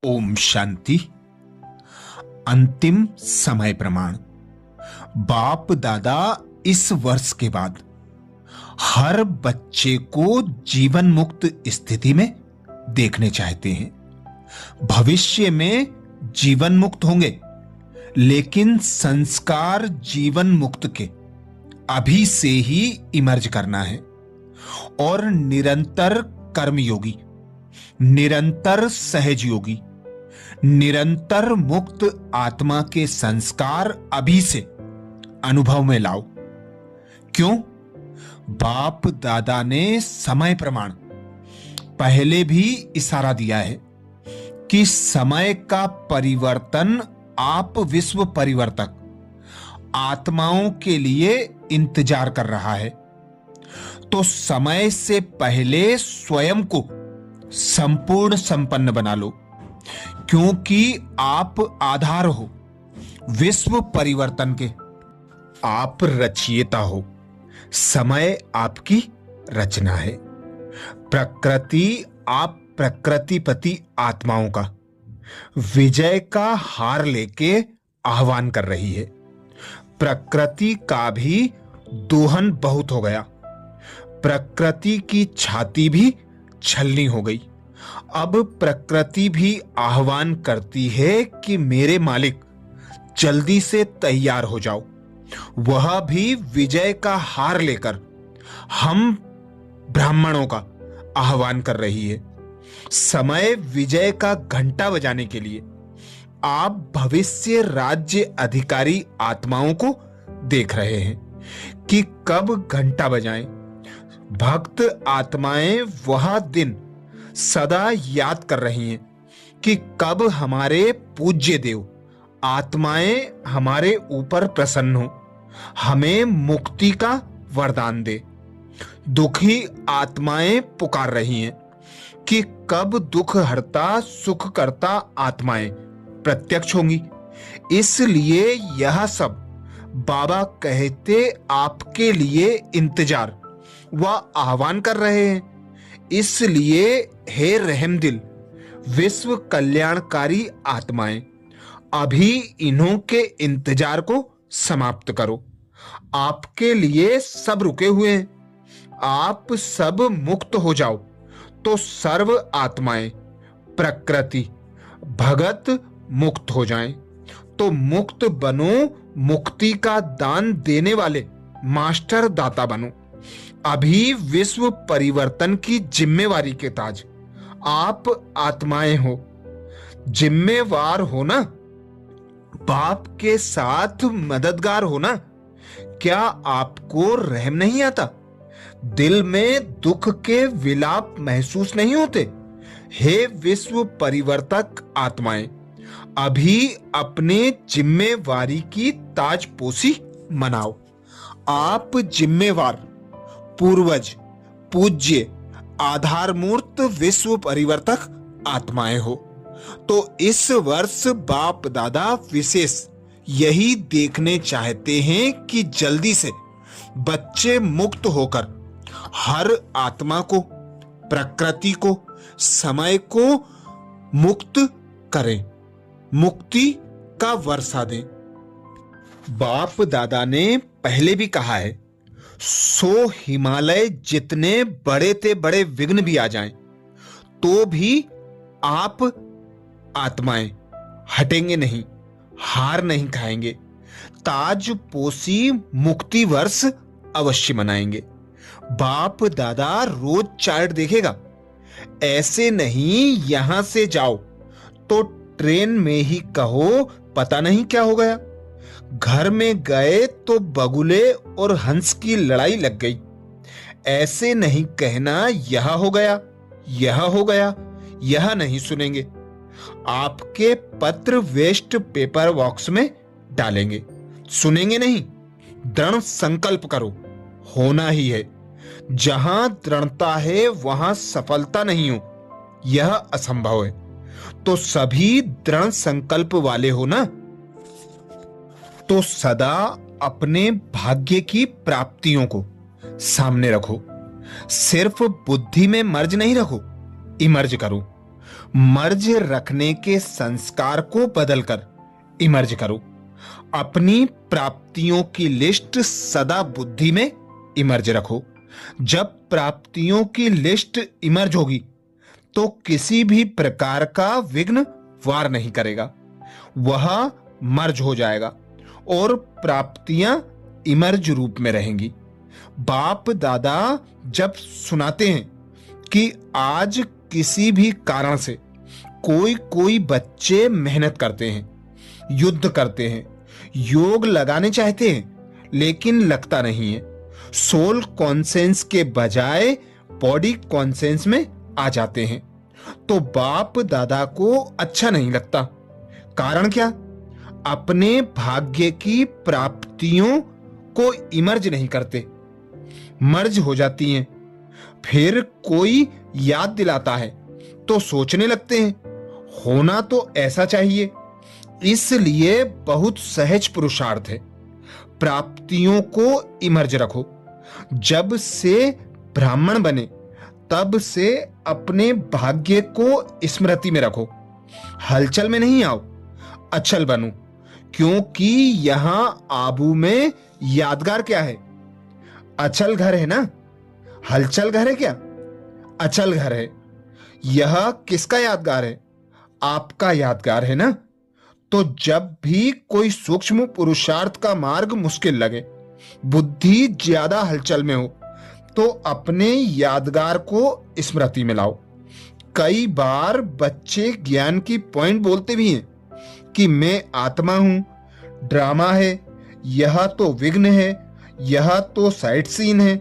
ओम शांति। अंतिम समय प्रमाण। बाप दादा इस वर्ष के बाद हर बच्चे को जीवन मुक्त स्थिति में देखने चाहते हैं। भविष्य में जीवन मुक्त होंगे, लेकिन संस्कार जीवन मुक्त के अभी से ही इमर्ज करना है और निरंतर कर्मयोगी, निरंतर सहज योगी, निरंतर मुक्त आत्मा के संस्कार अभी से अनुभव में लाओ। क्यों? बाप दादा ने समय प्रमाण पहले भी इशारा दिया है कि समय का परिवर्तन आप विश्व परिवर्तक आत्माओं के लिए इंतजार कर रहा है। तो समय से पहले स्वयं को संपूर्ण संपन्न बना लो, क्योंकि आप आधार हो विश्व परिवर्तन के। आप रचयिता हो, समय आपकी रचना है। प्रकृति आप प्रकृतिपति आत्माओं का विजय का हार लेके आह्वान कर रही है। प्रकृति का भी दोहन बहुत हो गया, प्रकृति की छाती भी छलनी हो गई। अब प्रकृति भी आह्वान करती है कि मेरे मालिक जल्दी से तैयार हो जाओ। वह भी विजय का हार लेकर हम ब्राह्मणों का आह्वान कर रही है। समय विजय का घंटा बजाने के लिए आप भविष्य राज्य अधिकारी आत्माओं को देख रहे हैं कि कब घंटा बजाएं। भक्त आत्माएं वह दिन सदा याद कर रही हैं कि कब हमारे पूज्य देव आत्माएं हमारे ऊपर प्रसन्न हो, हमें मुक्ति का वरदान दे। दुखी आत्माएं पुकार रही हैं कि कब दुख हरता सुख करता आत्माएं प्रत्यक्ष होंगी। इसलिए यह सब बाबा कहते आपके लिए इंतजार व आह्वान कर रहे हैं। इसलिए हे रहम दिल विश्व कल्याणकारी आत्माएं, अभी इन्हों के इंतजार को समाप्त करो। आपके लिए सब रुके हुए हैं। आप सब मुक्त हो जाओ तो सर्व आत्माएं प्रकृति भगत मुक्त हो जाएं। तो मुक्त बनो, मुक्ति का दान देने वाले मास्टर दाता बनो। अभी विश्व परिवर्तन की जिम्मेवारी के ताज आप आत्माएं हो। जिम्मेवार हो ना, बाप के साथ मददगार हो ना। क्या आपको रहम नहीं आता? दिल में दुख के विलाप महसूस नहीं होते? हे विश्व परिवर्तक आत्माएं, अभी अपने जिम्मेवारी की ताजपोशी मनाओ। आप जिम्मेवार पूर्वज पूज्य आधारमूर्त विश्व परिवर्तक आत्माएं हो। तो इस वर्ष बाप दादा विशेष यही देखने चाहते हैं कि जल्दी से बच्चे मुक्त होकर हर आत्मा को, प्रकृति को, समय को मुक्त करें, मुक्ति का वर्षा दें। बाप दादा ने पहले भी कहा है, सो हिमालय जितने बड़े ते बड़े विघ्न भी आ जाएं, तो भी आप आत्माएं हटेंगे नहीं, हार नहीं खाएंगे। ताजपोशी मुक्ति वर्ष अवश्य मनाएंगे। बाप दादा रोज चार्ट देखेगा। ऐसे नहीं यहां से जाओ तो ट्रेन में ही कहो पता नहीं क्या हो गया। घर में गए तो बगुले और हंस की लड़ाई लग गई। ऐसे नहीं कहना यह हो गया, यह हो गया, यह नहीं सुनेंगे। आपके पत्र वेस्ट पेपर बॉक्स में डालेंगे, सुनेंगे नहीं। दृढ़ संकल्प करो, होना ही है। जहां दृढ़ता है वहां सफलता नहीं हो, यह असंभव है। तो सभी दृढ़ संकल्प वाले हो ना। तो सदा अपने भाग्य की प्राप्तियों को सामने रखो। सिर्फ बुद्धि में मर्ज नहीं रखो, इमर्ज करो। मर्ज रखने के संस्कार को बदलकर इमर्ज करो। अपनी प्राप्तियों की लिस्ट सदा बुद्धि में इमर्ज रखो। जब प्राप्तियों की लिस्ट इमर्ज होगी तो किसी भी प्रकार का विघ्न वार नहीं करेगा, वह मर्ज हो जाएगा और प्राप्तियां इमर्ज रूप में रहेंगी। बाप दादा जब सुनाते हैं कि आज किसी भी कारण से कोई बच्चे मेहनत करते हैं, युद्ध करते हैं, योग लगाने चाहते हैं लेकिन लगता नहीं है, सोल कॉन्सेंस के बजाय बॉडी कॉन्सेंस में आ जाते हैं, तो बाप दादा को अच्छा नहीं लगता। कारण क्या? अपने भाग्य की प्राप्तियों को इमर्ज नहीं करते, मर्ज हो जाती हैं। फिर कोई याद दिलाता है तो सोचने लगते हैं होना तो ऐसा चाहिए। इसलिए बहुत सहज पुरुषार्थ है, प्राप्तियों को इमर्ज रखो। जब से ब्राह्मण बने तब से अपने भाग्य को स्मृति में रखो। हलचल में नहीं आओ, अचल बनो, क्योंकि यहां आबू में यादगार क्या है? अचल घर है ना। हलचल घर है क्या? अचल घर है। यह किसका यादगार है? आपका यादगार है ना। तो जब भी कोई सूक्ष्म पुरुषार्थ का मार्ग मुश्किल लगे, बुद्धि ज्यादा हलचल में हो, तो अपने यादगार को स्मृति में लाओ। कई बार बच्चे ज्ञान की पॉइंट बोलते भी हैं कि मैं आत्मा हूं, ड्रामा है, यह तो विघ्न है, यह तो साइड सीन है।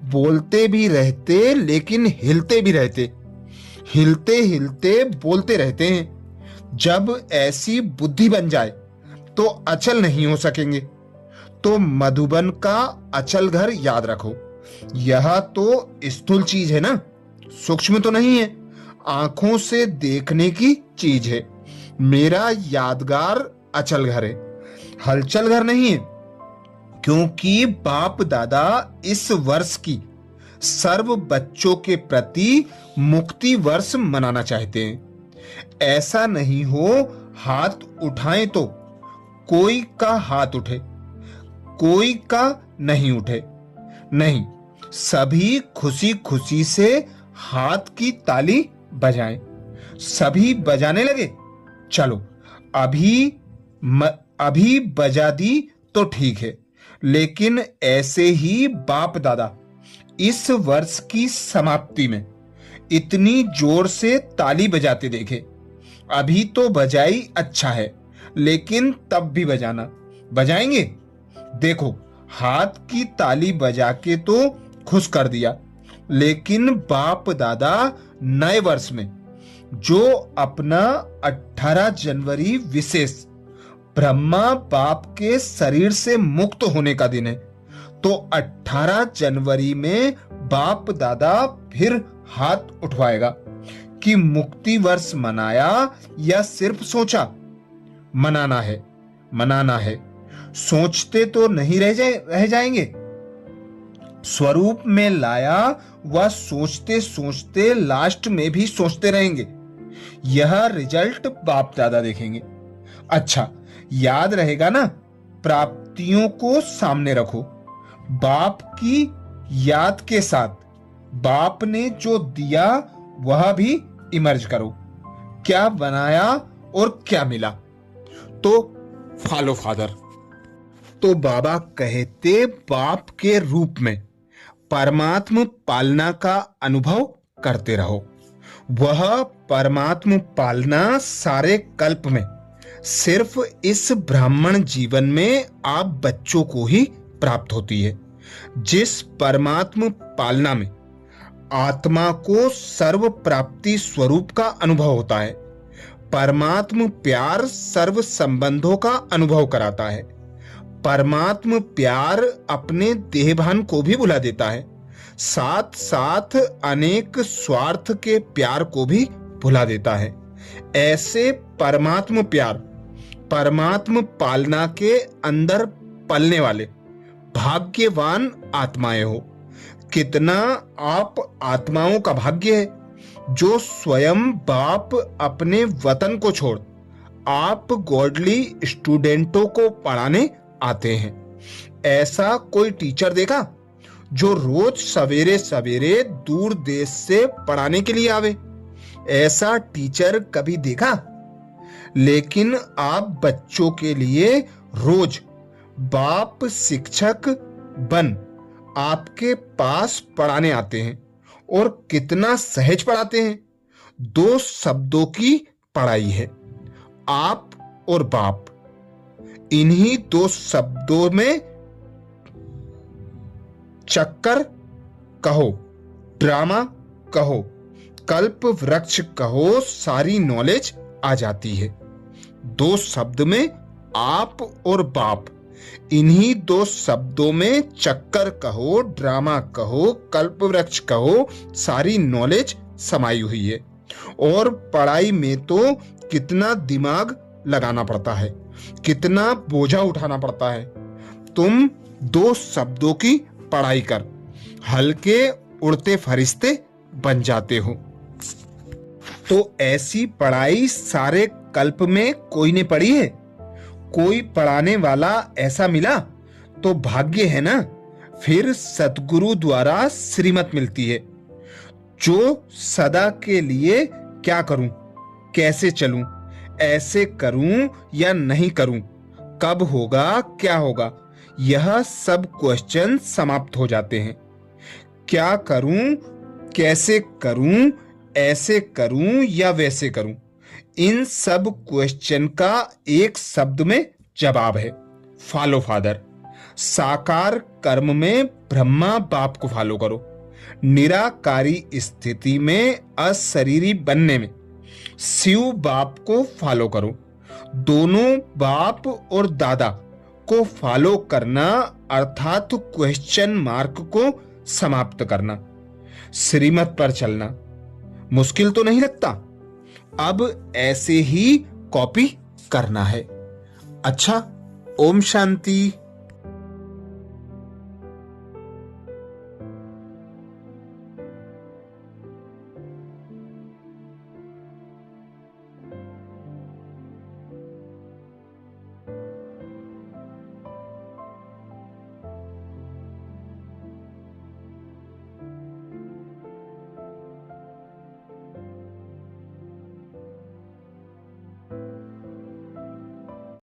बोलते भी रहते लेकिन हिलते भी रहते, हिलते हिलते बोलते रहते हैं। जब ऐसी बुद्धि बन जाए तो अचल नहीं हो सकेंगे। तो मधुबन का अचल घर याद रखो। यह तो स्थूल चीज है ना, सूक्ष्म तो नहीं है, आंखों से देखने की चीज है। मेरा यादगार अचल घर है, हलचल घर नहीं है। क्योंकि बाप दादा इस वर्ष की सर्व बच्चों के प्रति मुक्ति वर्ष मनाना चाहते हैं। ऐसा नहीं हो हाथ उठाएं तो कोई का हाथ उठे, कोई का नहीं उठे। नहीं, सभी खुशी खुशी से हाथ की ताली बजाएं। सभी बजाने लगे, चलो अभी बजा दी तो ठीक है, लेकिन ऐसे ही बाप दादा इस वर्ष की समाप्ति में इतनी जोर से ताली बजाते देखे। अभी तो बजाई अच्छा है, लेकिन तब भी बजाना। बजाएंगे? देखो, हाथ की ताली बजा के तो खुश कर दिया, लेकिन बाप दादा नए वर्ष में जो अपना 18 जनवरी विशेष ब्रह्मा बाप के शरीर से मुक्त होने का दिन है, तो 18 जनवरी में बाप दादा फिर हाथ उठवाएगा कि मुक्ति वर्ष मनाया या सिर्फ सोचा। मनाना है, मनाना है। सोचते तो नहीं रह जाएंगे। स्वरूप में लाया वह सोचते सोचते लास्ट में भी सोचते रहेंगे। यह रिजल्ट बाप दादा देखेंगे। अच्छा, याद रहेगा ना, प्राप्तियों को सामने रखो। बाप की याद के साथ बाप ने जो दिया वह भी इमर्ज करो। क्या बनाया और क्या मिला, तो फॉलो फादर। तो बाबा कहते बाप के रूप में परमात्म पालना का अनुभव करते रहो। वह परमात्म पालना सारे कल्प में सिर्फ इस ब्राह्मण जीवन में आप बच्चों को ही प्राप्त होती है। जिस परमात्म पालना में आत्मा को सर्व प्राप्ति स्वरूप का अनुभव होता है, परमात्म प्यार सर्व संबंधों का अनुभव कराता है। परमात्म प्यार अपने देहभान को भी भुला देता है, साथ साथ अनेक स्वार्थ के प्यार को भी भुला देता है। ऐसे परमात्म प्यार, परमात्म पालना के अंदर पलने वाले भाग्यवान आत्माएं हो। कितना आप आत्माओं का भाग्य है जो स्वयं बाप अपने वतन को छोड़ आप गॉडली स्टूडेंटों को पढ़ाने आते हैं। ऐसा कोई टीचर देखा जो रोज सवेरे सवेरे दूर देश से पढ़ाने के लिए आवे? ऐसा टीचर कभी देखा? लेकिन आप बच्चों के लिए रोज बाप शिक्षक बन आपके पास पढ़ाने आते हैं, और कितना सहज पढ़ाते हैं। 2 शब्दों की पढ़ाई है, आप और बाप। इन्हीं 2 शब्दों में चक्कर कहो, ड्रामा कहो, कल्प वृक्ष कहो, सारी नॉलेज आ जाती है। 2 शब्द में आप और बाप, इन्हीं 2 शब्दों में चक्कर कहो, ड्रामा कहो, कल्प वृक्ष कहो, सारी नॉलेज समाई हुई है। और पढ़ाई में तो कितना दिमाग लगाना पड़ता है, कितना बोझा उठाना पड़ता है। तुम 2 शब्दों की पढ़ाई कर हल्के उड़ते फरिश्ते बन जाते हो। तो ऐसी पढ़ाई सारे कल्प में कोई ने पढ़ी है? कोई पढ़ाने वाला ऐसा मिला तो भाग्य है ना। फिर सतगुरु द्वारा श्रीमत मिलती है, जो सदा के लिए क्या करूं, कैसे चलूं, ऐसे करूं या नहीं करूं, कब होगा, क्या होगा, यह सब क्वेश्चन समाप्त हो जाते हैं। क्या करूं, कैसे करूं, ऐसे करूं या वैसे करूं, इन सब क्वेश्चन का एक शब्द में जवाब है, फॉलो फादर। साकार कर्म में ब्रह्मा बाप को फॉलो करो, निराकारी स्थिति में अशरीरी बनने में शिव बाप को फॉलो करो। दोनों बाप और दादा को फॉलो करना अर्थात क्वेश्चन मार्क को समाप्त करना, श्रीमत पर चलना मुश्किल तो नहीं लगता। अब ऐसे ही कॉपी करना है। अच्छा, ओम शांति।